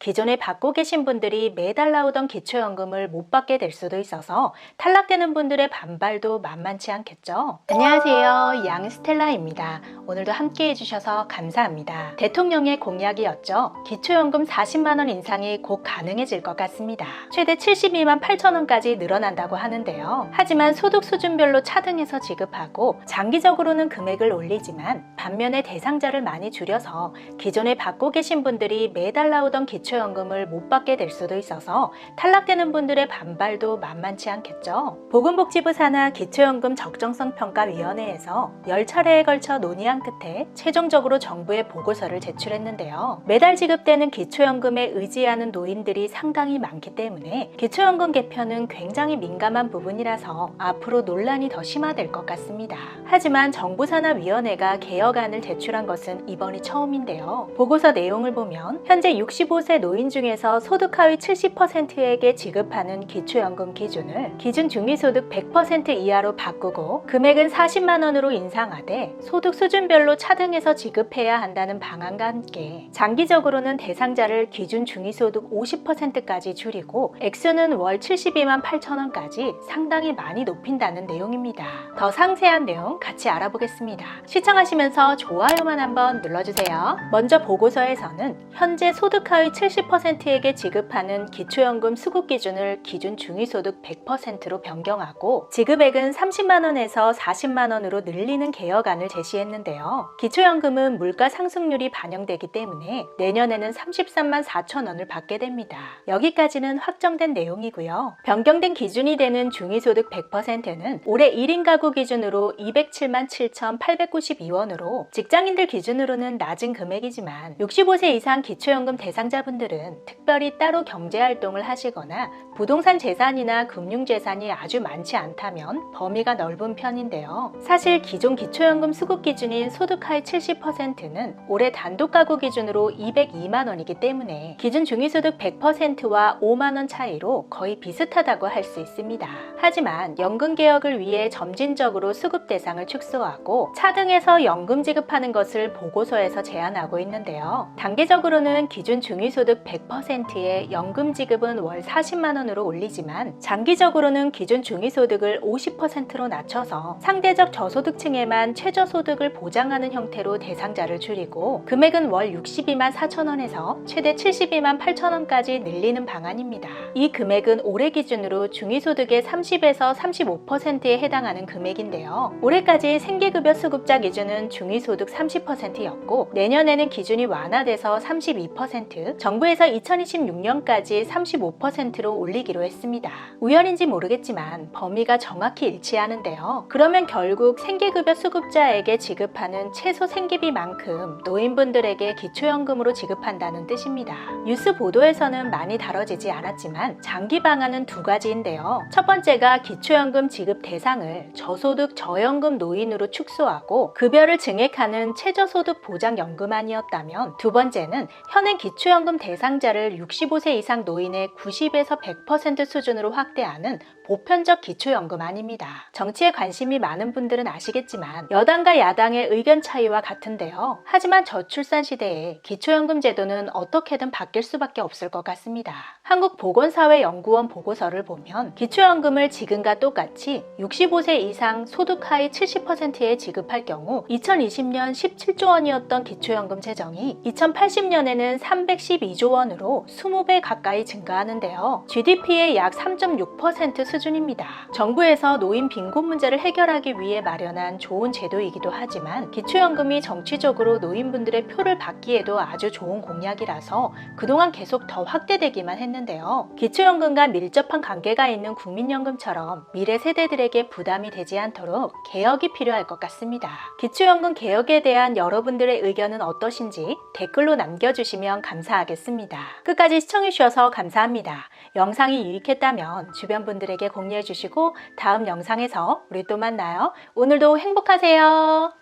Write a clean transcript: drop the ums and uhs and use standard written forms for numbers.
기존에 받고 계신 분들이 매달 나오던 기초연금을 못 받게 될 수도 있어서 탈락되는 분들의 반발도 만만치 않겠죠. 안녕하세요, 양스텔라입니다. 오늘도 함께 해주셔서 감사합니다. 대통령의 공약이었죠. 기초연금 40만원 인상이 곧 가능해질 것 같습니다. 최대 72만 8천원까지 늘어난다고 하는데요. 하지만 소득 수준별로 차등해서 지급하고 장기적으로는 금액을 올리지만 반면에 대상자를 많이 줄여서 기존에 받고 계신 분들이 매달 나오던 기초연금을 못 받게 될 수도 있어서 탈락되는 분들의 반발도 만만치 않겠죠. 보건복지부 산하 기초연금 적정성평가위원회에서 10차례에 걸쳐 논의한 끝에 최종적으로 정부에 보고서를 제출했는데요. 매달 지급되는 기초연금에 의지하는 노인들이 상당히 많기 때문에 기초연금 개편은 굉장히 민감한 부분이라서 앞으로 논란이 더 심화될 것 같습니다. 하지만 정부 산하위원회가 개혁안을 제출한 것은 이번이 처음인데요. 보고서 내용을 보면 현재 65세 노인 중에서 소득 하위 70%에게 지급하는 기초연금 기준을 기준 중위소득 100% 이하로 바꾸고 금액은 40만 원으로 인상하되 소득 수준별로 차등해서 지급해야 한다는 방안과 함께 장기적으로는 대상자를 기준 중위소득 50%까지 줄이고 액수는 월 72만 8천 원까지 상당히 많이 높인다는 내용입니다. 더 상세한 내용 같이 알아보겠습니다. 시청하시면서 좋아요만 한번 눌러주세요. 먼저 보고서에서는 현재 소득 하위 70%에게 지급하는 기초연금 수급 기준을 기준 중위소득 100%로 변경하고 지급액은 30만 원에서 40만 원으로 늘리는 개혁안을 제시했는데요. 기초연금은 물가 상승률이 반영되기 때문에 내년에는 33만 4천 원을 받게 됩니다. 여기까지는 확정된 내용이고요. 변경된 기준이 되는 중위소득 100%는 올해 1인 가구 기준으로 207만 7,892원으로 직장인들 기준으로는 낮은 금액이지만 65세 이상 기초연금 대상자분들은 특별히 따로 경제활동을 하시거나 부동산 재산이나 금융재산이 아주 많지 않다면 범위가 넓은 편인데요. 사실 기존 기초연금 수급 기준인 소득 하위 70%는 올해 단독 가구 기준으로 202만 원이기 때문에 기준 중위소득 100%와 5만 원 차이로 거의 비슷하다고 할 수 있습니다. 하지만 연금 개혁을 위해 점진적으로 수급 대상을 축소하고 차등해서 연금 지급하는 것을 보고서에서 제안하고 있는데요. 단계적으로는 기준 중위소득 100%의 연금 지급은 월 40만 원으로 올리지만 장기적으로는 기준 중위소득을 50%로 낮춰서 상대적 저소득층에만 최저소득을 보장하는 형태로 대상자를 줄이고 금액은 월 62만 4천 원에서 최대 72만 8천 원까지 늘리는 방안입니다. 이 금액은 올해 기준으로 중위소득의 30에서 35%에 해당하는 금액인데요. 올해까지 생계급여 수급자 기준은 중위소득 30%였고 내년에는 기준이 완화돼서 32%, 정부에서 2026년까지 35%로 올리기로 했습니다. 우연인지 모르겠지만 범위가 정확히 일치하는데요. 그러면 결국 생계급여 수급자에게 지급하는 최소 생계비만큼 노인분들에게 기초연금으로 지급한다는 뜻입니다. 뉴스 보도에서는 많이 다뤄지지 않았지만 장기 방안은 두 가지인데요. 첫 번째가 기초연금 지급 대상을 저소득 저연금 노인으로 축소하고 급여를 증액하는 최저소득 보장연금안이었다면 두 번째는 현행 기초연금 대상자를 65세 이상 노인의 90에서 100% 수준으로 확대하는 보편적 기초연금안입니다. 정치에 관심이 많은 분들은 아시겠지만 여당과 야당의 의견 차이와 같은데요. 하지만 저출산 시대에 기초연금 제도는 어떻게든 바뀔 수밖에 없을 것 같습니다. 한국보건사회연구원 보고서를 보면 기초연금을 지금과 똑같이 65세 이상 소득 하위 70%에 지급할 경우 2020년 17조 원이었던 기초연금 재정이 2080년에는 312조 원으로 20배 가까이 증가하는데요. GDP의 약 3.6% 수준입니다. 정부에서 노인 빈곤 문제를 해결하기 위해 마련한 좋은 제도이기도 하지만 기초연금이 정치적으로 노인분들의 표를 받기에도 아주 좋은 공약이라서 그동안 계속 더 확대되기만 했는데요. 기초연금과 밀접한 관계가 있는 국민연금처럼 미래 세대들에게 부담이 되지 않도록 개혁이 필요할 것 같습니다. 기초연금 개혁에 대한 여러분들의 의견은 어떠신지 댓글로 남겨주시면 감사하겠습니다. 끝까지 시청해주셔서 감사합니다. 영상이 유익했다면 주변 분들에게 공유해주시고 다음 영상에서 우리 또 만나요. 오늘도 행복하세요.